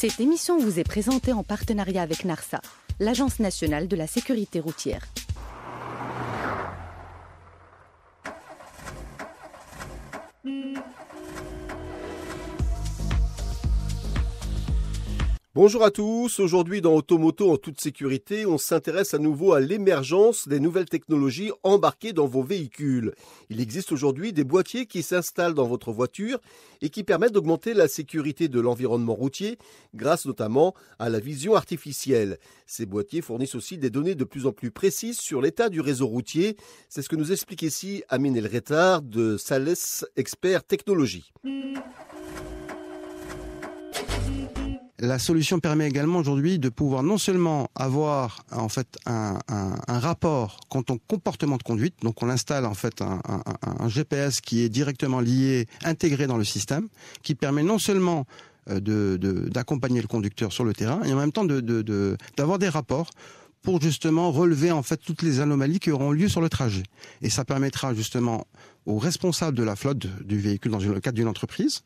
Cette émission vous est présentée en partenariat avec NARSA, l'Agence nationale de la sécurité routière. Bonjour à tous, aujourd'hui dans Automoto en toute sécurité, on s'intéresse à nouveau à l'émergence des nouvelles technologies embarquées dans vos véhicules. Il existe aujourd'hui des boîtiers qui s'installent dans votre voiture et qui permettent d'augmenter la sécurité de l'environnement routier grâce notamment à la vision artificielle. Ces boîtiers fournissent aussi des données de plus en plus précises sur l'état du réseau routier. C'est ce que nous explique ici Amine El Retard de Sales Expert Technologie. La solution permet également aujourd'hui de pouvoir non seulement avoir en fait un rapport quant au comportement de conduite, donc on installe en fait un GPS qui est directement lié, intégré dans le système, qui permet non seulement d'accompagner le conducteur sur le terrain et en même temps d'avoir des rapports pour justement relever en fait toutes les anomalies qui auront lieu sur le trajet. Et ça permettra justement aux responsables de la flotte du véhicule dans le cadre d'une entreprise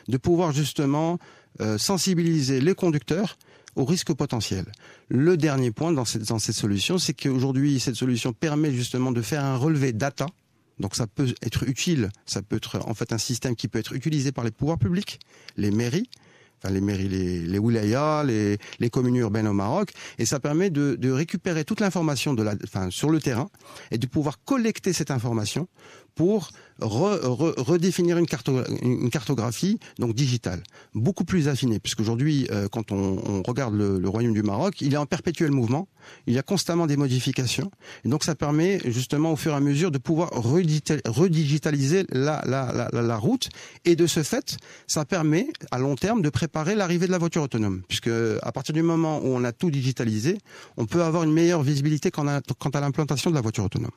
de pouvoir justement sensibiliser les conducteurs aux risques potentiels. Le dernier point dans cette solution, c'est qu'aujourd'hui, cette solution permet justement de faire un relevé data. Donc ça peut être utile, ça peut être en fait un système qui peut être utilisé par les pouvoirs publics, les mairies, les wilayas, les communes urbaines au Maroc, et ça permet de récupérer toute l'information sur le terrain et de pouvoir collecter cette information pour redéfinir une cartographie donc digitale, beaucoup plus affinée, puisqu'aujourd'hui, quand on regarde le Royaume du Maroc, il est en perpétuel mouvement, il y a constamment des modifications, et donc ça permet justement au fur et à mesure de pouvoir redigitaliser la route, et de ce fait, ça permet à long terme de préparer l'arrivée de la voiture autonome, puisque à partir du moment où on a tout digitalisé, on peut avoir une meilleure visibilité quant à l'implantation de la voiture autonome.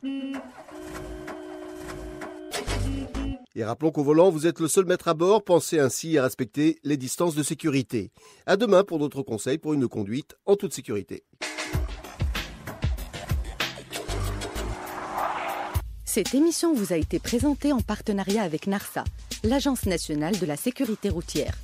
Et rappelons qu'au volant, vous êtes le seul maître à bord. Pensez ainsi à respecter les distances de sécurité. À demain pour d'autres conseils pour une conduite en toute sécurité. Cette émission vous a été présentée en partenariat avec NARSA, l'Agence nationale de la sécurité routière.